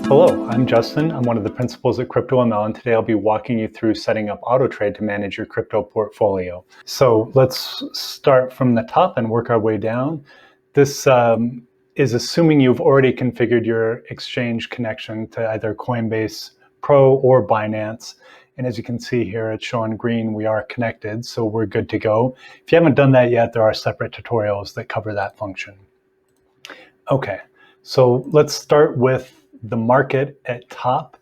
Hello, I'm Justin. I'm one of the principals at CryptoML, and today I'll be walking you through setting up AutoTrade to manage your crypto portfolio. So let's start from the top and work our way down. This is assuming you've already configured your exchange connection to either Coinbase Pro or Binance. And as you can see here, it's showing green, we are connected, so we're good to go. If you haven't done that yet, there are separate tutorials that cover that function. Okay, so let's start with the market at top.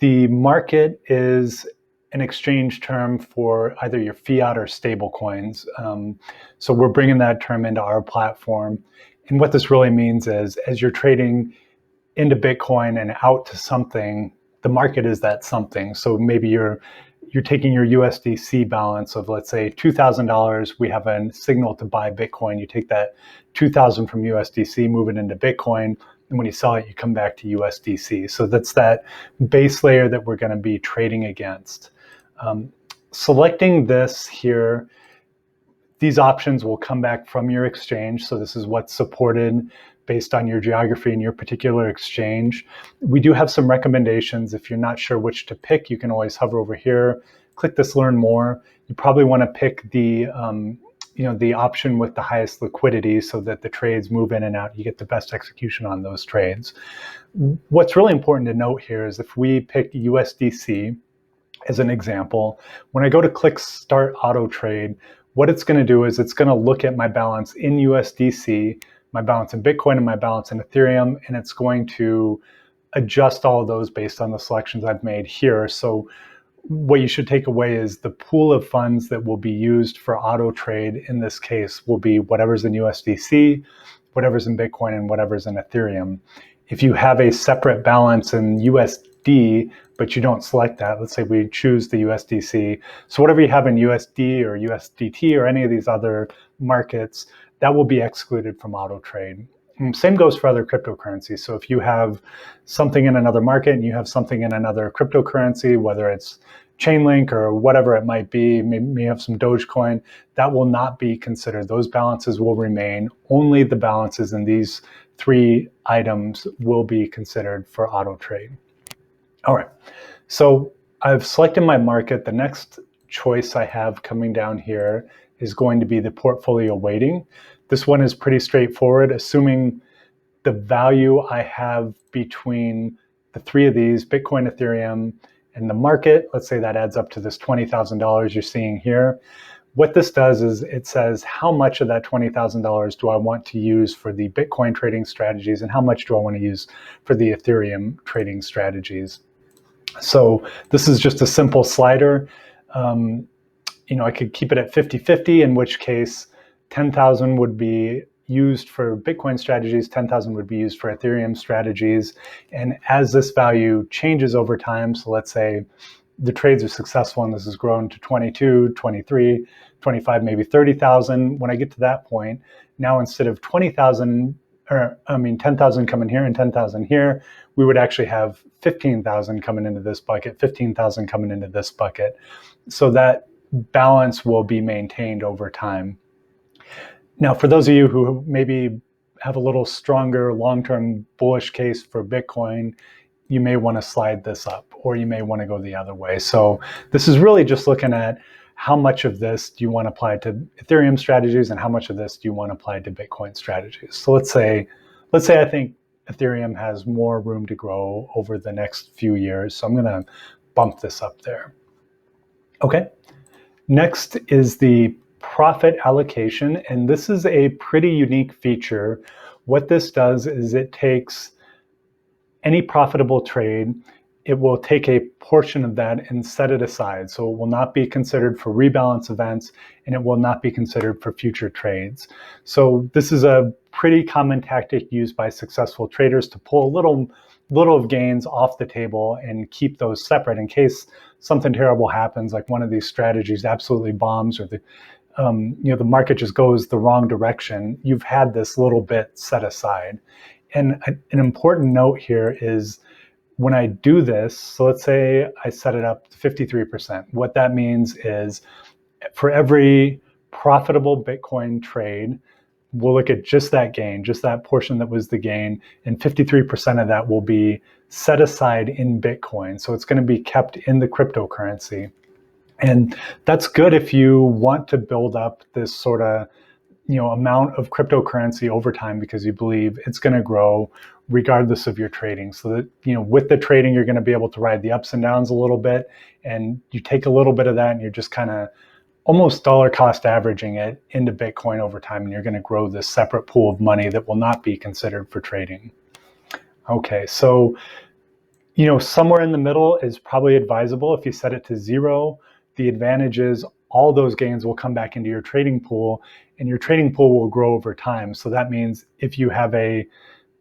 The market is an exchange term for either your fiat or stable coins. So we're bringing that term into our platform. And what this really means is as you're trading into Bitcoin and out to something, the market is that something. So maybe you're taking your USDC balance of, let's say, $2,000. We have a signal to buy Bitcoin. You take that 2,000 from USDC, move it into Bitcoin. And when you sell it, you come back to USDC. So that's that base layer that we're going to be trading against. Selecting this here, these options will come back from your exchange. So this is what's supported based on your geography and your particular exchange. We do have some recommendations. If you're not sure which to pick, you can always hover over here, click this Learn More. You probably want to pick the the option with the highest liquidity so that the trades move in and out. You get the best execution on those trades. What's really important to note here is if we pick USDC as an example, when I go to click Start Auto Trade, what it's going to do is it's going to look at my balance in USDC, my balance in Bitcoin, and my balance in Ethereum, and it's going to adjust all of those based on the selections I've made here. So what you should take away is the pool of funds that will be used for auto trade in this case will be whatever's in USDC, whatever's in Bitcoin, and whatever's in Ethereum. If you have a separate balance in USD, but you don't select that, let's say we choose the USDC. So whatever you have in USD or USDT or any of these other markets, that will be excluded from auto trade. Same goes for other cryptocurrencies. So if you have something in another market and you have something in another cryptocurrency, whether it's Chainlink or whatever it might be, maybe you have some Dogecoin, that will not be considered. Those balances will remain. Only the balances in these three items will be considered for auto trade. All right, so I've selected my market. The next choice I have coming down here is going to be the portfolio weighting. This one is pretty straightforward, assuming the value I have between the three of these, Bitcoin, Ethereum, and the market. Let's say that adds up to this $20,000 you're seeing here. What this does is it says how much of that $20,000 do I want to use for the Bitcoin trading strategies and how much do I want to use for the Ethereum trading strategies. So this is just a simple slider. I could keep it at 50-50, in which case 10,000 would be used for Bitcoin strategies, 10,000 would be used for Ethereum strategies. And as this value changes over time, so let's say the trades are successful and this has grown to 22, 23, 25, maybe 30,000. When I get to that point, now instead of 10,000 coming here and 10,000 here, we would actually have 15,000 coming into this bucket, 15,000 coming into this bucket. So that balance will be maintained over time. Now, for those of you who maybe have a little stronger long-term bullish case for Bitcoin, you may want to slide this up or you may want to go the other way. So this is really just looking at how much of this do you want to apply to Ethereum strategies and how much of this do you want to apply to Bitcoin strategies. So let's say I think Ethereum has more room to grow over the next few years. So I'm going to bump this up there. Okay. Next is the profit allocation, and this is a pretty unique feature. What this does is it takes any profitable trade, it will take a portion of that and set it aside. So it will not be considered for rebalance events and it will not be considered for future trades. So this is a pretty common tactic used by successful traders to pull a little of gains off the table and keep those separate in case something terrible happens, like one of these strategies absolutely bombs or the market just goes the wrong direction. You've had this little bit set aside. And an important note here is when I do this, so let's say I set it up to 53%. What that means is for every profitable Bitcoin trade, we'll look at just that gain, just that portion that was the gain, and 53% of that will be set aside in Bitcoin. So it's going to be kept in the cryptocurrency. And that's good if you want to build up this sort of amount of cryptocurrency over time because you believe it's going to grow regardless of your trading. So that with the trading, you're going to be able to ride the ups and downs a little bit, and you take a little bit of that and you're just kind of almost dollar cost averaging it into Bitcoin over time, and you're going to grow this separate pool of money that will not be considered for trading. Okay, so somewhere in the middle is probably advisable. If you set it to 0, the advantage is all those gains will come back into your trading pool, and your trading pool will grow over time. So that means if you have a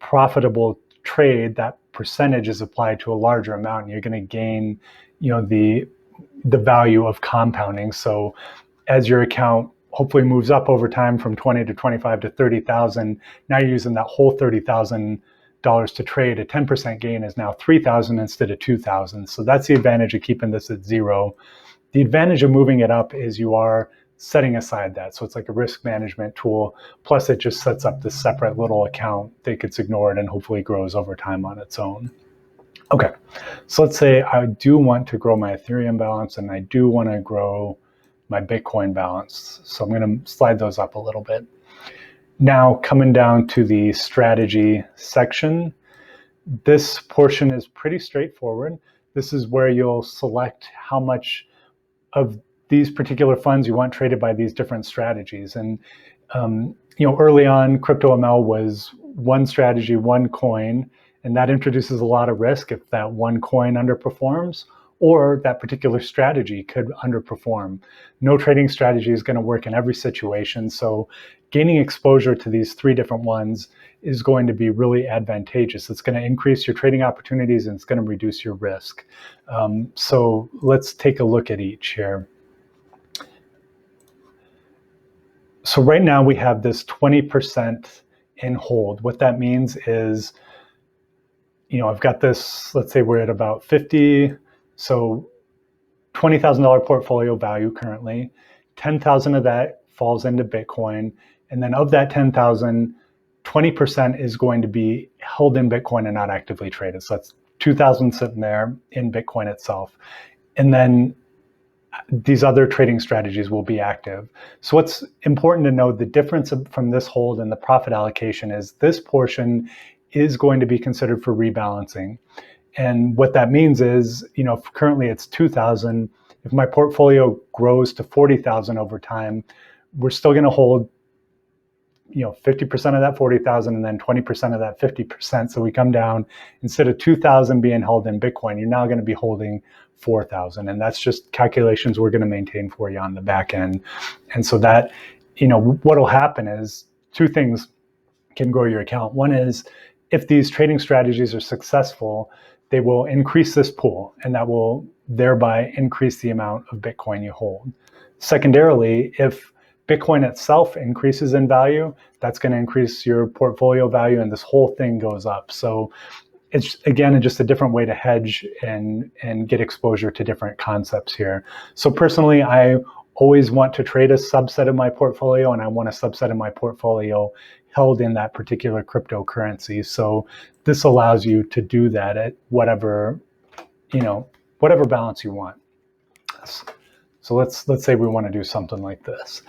profitable trade, that percentage is applied to a larger amount, and you're going to gain the value of compounding. So as your account hopefully moves up over time from 20 to 25 to 30,000, now you're using that whole $30,000 to trade. A 10% gain is now 3,000 instead of 2,000. So that's the advantage of keeping this at 0. The advantage of moving it up is you are setting aside that. So it's like a risk management tool. Plus it just sets up this separate little account that gets ignored and hopefully grows over time on its own. Okay, so let's say I do want to grow my Ethereum balance and I do want to grow my Bitcoin balance. So I'm going to slide those up a little bit. Now coming down to the strategy section, this portion is pretty straightforward. This is where you'll select how much of these particular funds you want traded by these different strategies. And early on, CryptoML was one strategy, one coin, and that introduces a lot of risk if that one coin underperforms or that particular strategy could underperform. No trading strategy is going to work in every situation. So gaining exposure to these 3 different ones is going to be really advantageous. It's going to increase your trading opportunities and it's going to reduce your risk. So let's take a look at each here. So right now we have this 20% in hold. What that means is, I've got this, let's say we're at about 50, so $20,000 portfolio value currently. 10,000 of that falls into Bitcoin. And then of that 10,000, 20% is going to be held in Bitcoin and not actively traded. So that's 2,000 sitting there in Bitcoin itself. And then these other trading strategies will be active. So what's important to know, the difference from this hold and the profit allocation is this portion is going to be considered for rebalancing. And what that means is, if currently it's 2,000, if my portfolio grows to 40,000 over time, we're still going to hold 50% of that 40,000 and then 20% of that 50%. So we come down, instead of 2,000 being held in Bitcoin, you're now going to be holding 4,000. And that's just calculations we're going to maintain for you on the back end. And so that, what'll happen is 2 things can grow your account. One is, if these trading strategies are successful, they will increase this pool, and that will thereby increase the amount of Bitcoin you hold. Secondarily, if Bitcoin itself increases in value, that's going to increase your portfolio value, and this whole thing goes up. So it's, again, just a different way to hedge and get exposure to different concepts here. So personally, I always want to trade a subset of my portfolio, and I want a subset of my portfolio held in that particular cryptocurrency. So this allows you to do that at whatever balance you want. So let's say we want to do something like this.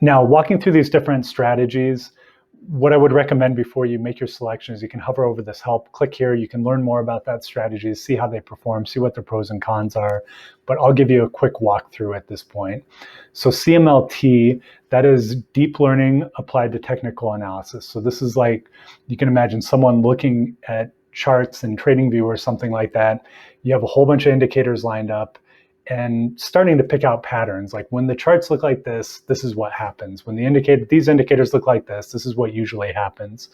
Now, walking through these different strategies, what I would recommend before you make your selection is you can hover over this help, click here, you can learn more about that strategy, see how they perform, see what the pros and cons are, but I'll give you a quick walkthrough at this point. So CML-T, that is deep learning applied to technical analysis. So this is like, you can imagine someone looking at charts and TradingView or something like that. You have a whole bunch of indicators lined up and starting to pick out patterns. Like when the charts look like this is what happens. When these indicators look like this is what usually happens.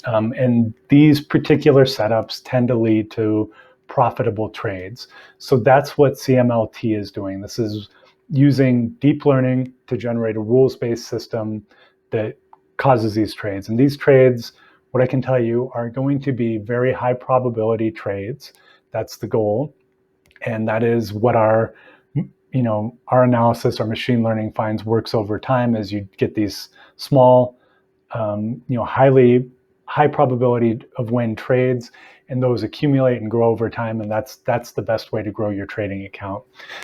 And these particular setups tend to lead to profitable trades. So that's what CML-T is doing. This is using deep learning to generate a rules-based system that causes these trades. And these trades, what I can tell you, are going to be very high probability trades. That's the goal. And that is what our analysis, our machine learning finds works over time, as you get these small high probability of win trades, and those accumulate and grow over time, and that's the best way to grow your trading account.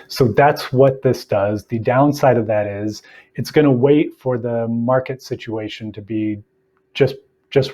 So that's what this does. The downside of that is it's going to wait for the market situation to be just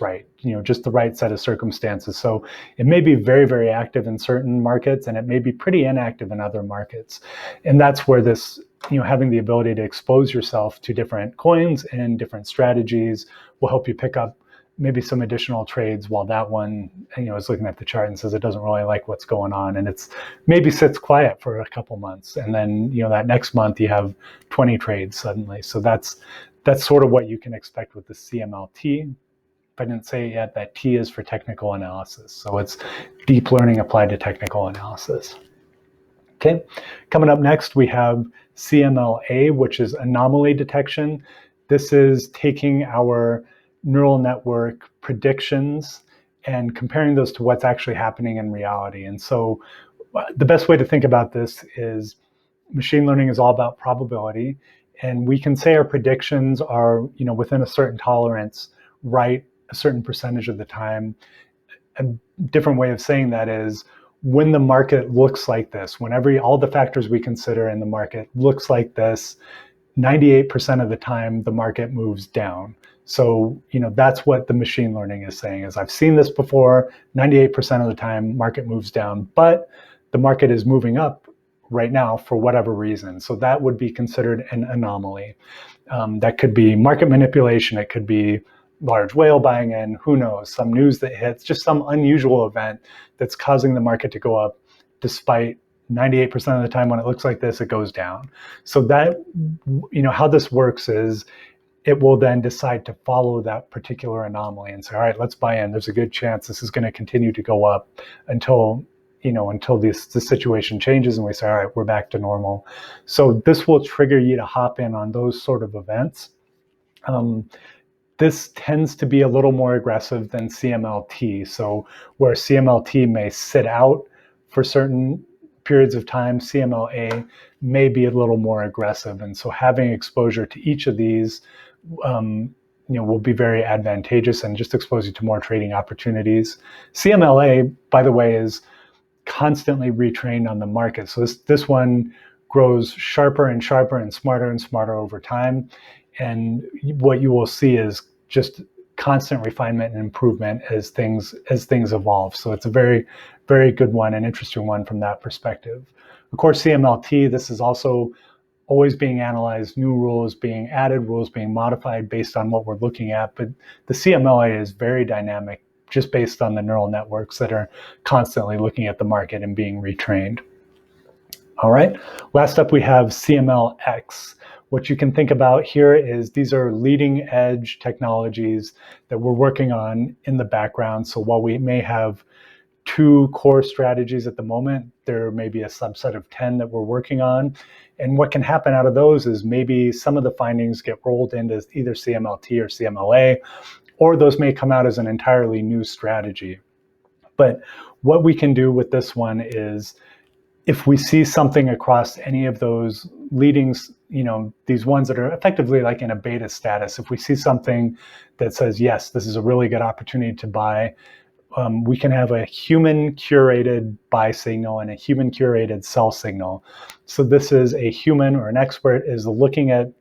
right, just the right set of circumstances. So it may be very, very active in certain markets, and it may be pretty inactive in other markets. And that's where this, having the ability to expose yourself to different coins and different strategies will help you pick up maybe some additional trades while that one, is looking at the chart and says it doesn't really like what's going on, and it's maybe sits quiet for a couple months, and then that next month you have 20 trades suddenly. So that's sort of what you can expect with the CML-T. If I didn't say it yet, that T is for technical analysis. So it's deep learning applied to technical analysis. Okay, coming up next we have CML-A, which is anomaly detection. This is taking our neural network predictions and comparing those to what's actually happening in reality. And so the best way to think about this is machine learning is all about probability, and we can say our predictions are, within a certain tolerance, right a certain percentage of the time. A different way of saying that is when the market looks like this, when all the factors we consider in the market looks like this, 98% of the time the market moves down. So, that's what the machine learning is saying is I've seen this before, 98% of the time market moves down, but the market is moving up right now for whatever reason. So that would be considered an anomaly. That could be market manipulation. It could be large whale buying in, who knows, some news that hits, just some unusual event that's causing the market to go up despite 98% of the time when it looks like this, it goes down. So that, how this works is it will then decide to follow that particular anomaly and say, all right, let's buy in. There's a good chance this is going to continue to go up until this situation changes and we say, all right, we're back to normal. So this will trigger you to hop in on those sort of events. This tends to be a little more aggressive than CML-T. So where CML-T may sit out for certain periods of time, CML-A may be a little more aggressive. And so having exposure to each of these will be very advantageous and just expose you to more trading opportunities. CML-A, by the way, is constantly retrained on the market. So this one grows sharper and sharper and smarter over time. And what you will see is just constant refinement and improvement as things evolve. So it's a very, very good one, an interesting one from that perspective. Of course, CML-T, this is also always being analyzed, new rules being added, rules being modified based on what we're looking at. But the CML-A is very dynamic, just based on the neural networks that are constantly looking at the market and being retrained. All right, last up we have CML-X. What you can think about here is these are leading edge technologies that we're working on in the background. So while we may have 2 core strategies at the moment, there may be a subset of 10 that we're working on. And what can happen out of those is maybe some of the findings get rolled into either CML-T or CML-A, or those may come out as an entirely new strategy. But what we can do with this one is if we see something across any of those leadings, these ones that are effectively like in a beta status, if we see something that says, yes, this is a really good opportunity to buy, we can have a human curated buy signal and a human curated sell signal. So this is a human or an expert is looking at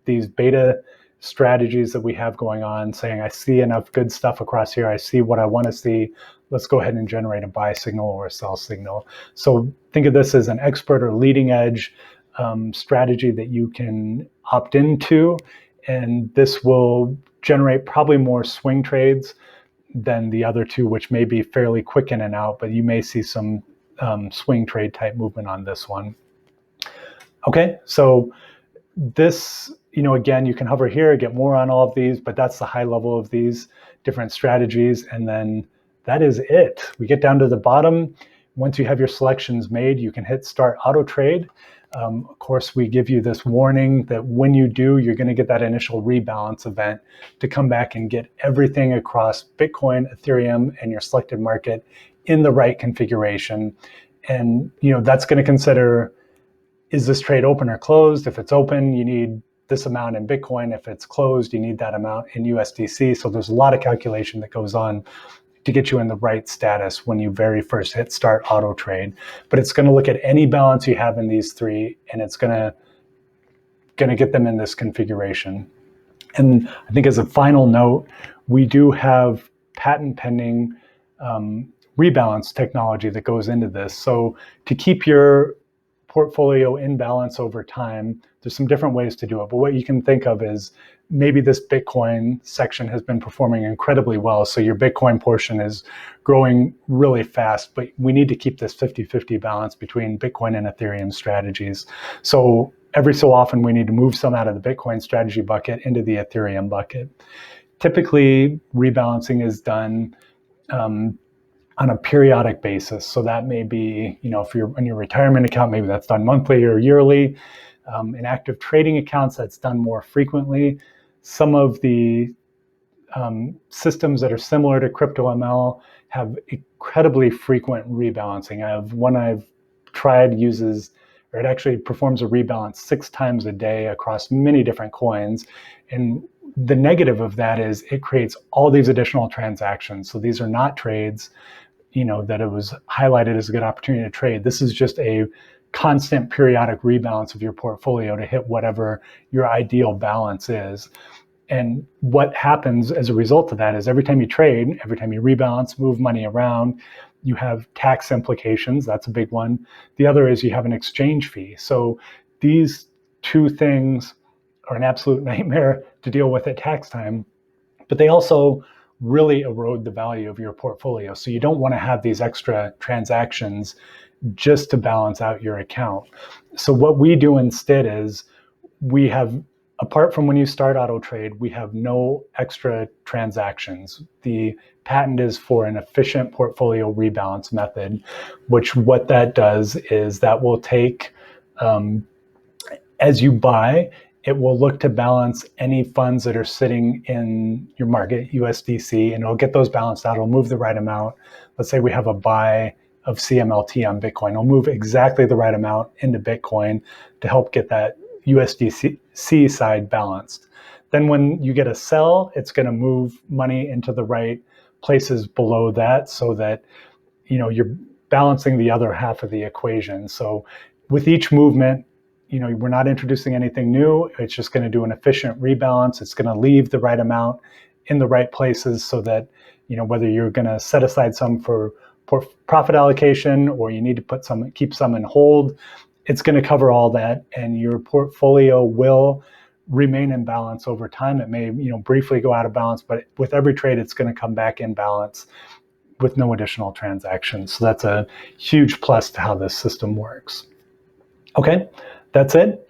these beta strategies that we have going on, saying, I see enough good stuff across here. I see what I want to see. Let's go ahead and generate a buy signal or a sell signal. So think of this as an expert or leading edge strategy that you can opt into, and this will generate probably more swing trades than the other 2, which may be fairly quick in and out, but you may see some swing trade type movement on this one. Okay, so this, again, you can hover here, get more on all of these, but that's the high level of these different strategies. And then that is it. We get down to the bottom. Once you have your selections made, you can hit Start Auto Trade. Of course, we give you this warning that when you do, you're going to get that initial rebalance event to come back and get everything across Bitcoin, Ethereum, and your selected market in the right configuration. And that's going to consider, is this trade open or closed? If it's open, you need this amount in Bitcoin. If it's closed, you need that amount in USDC. So there's a lot of calculation that goes on to get you in the right status when you very first hit start auto trade. But it's going to look at any balance you have in these three, and it's going to get them in this configuration. And I think as a final note, we do have patent pending rebalance technology that goes into this. So to keep your portfolio in balance over time, there's some different ways to do it. But what you can think of is maybe this Bitcoin section has been performing incredibly well. So your Bitcoin portion is growing really fast, but we need to keep this 50-50 balance between Bitcoin and Ethereum strategies. So every so often we need to move some out of the Bitcoin strategy bucket into the Ethereum bucket. Typically, rebalancing is done on a periodic basis. So that may be, if you're in your retirement account, maybe that's done monthly or yearly. In active trading accounts, that's done more frequently. Some of the systems that are similar to CryptoML have incredibly frequent rebalancing. One I've tried uses, or it actually performs a rebalance 6 times a day across many different coins. And the negative of that is it creates all these additional transactions. So these are not trades, that it was highlighted as a good opportunity to trade. This is just a constant periodic rebalance of your portfolio to hit whatever your ideal balance is. And what happens as a result of that is every time you trade, every time you rebalance, move money around, you have tax implications. That's a big one. The other is you have an exchange fee. So these two things are an absolute nightmare to deal with at tax time, but they also really erode the value of your portfolio. So you don't want to have these extra transactions just to balance out your account. So what we do instead is we have, apart from when you start auto trade, we have no extra transactions. The patent is for an efficient portfolio rebalance method, which what that does is that will take, as you buy, it will look to balance any funds that are sitting in your market, USDC, and it'll get those balanced out. It'll move the right amount. Let's say we have a buy of CML-T on Bitcoin. It'll move exactly the right amount into Bitcoin to help get that USDC side balanced. Then when you get a sell, it's going to move money into the right places below that so that you're balancing the other half of the equation. So with each movement, we're not introducing anything new. It's just going to do an efficient rebalance. It's going to leave the right amount in the right places so that, whether you're going to set aside some for profit allocation or you need to keep some in hold, it's going to cover all that, and your portfolio will remain in balance over time. It may, briefly go out of balance, but with every trade, it's going to come back in balance with no additional transactions. So that's a huge plus to how this system works. Okay, that's it.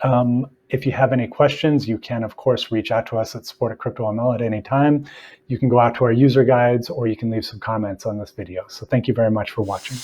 If you have any questions, you can, of course, reach out to us at support@CryptoML at any time. You can go out to our user guides, or you can leave some comments on this video. So thank you very much for watching.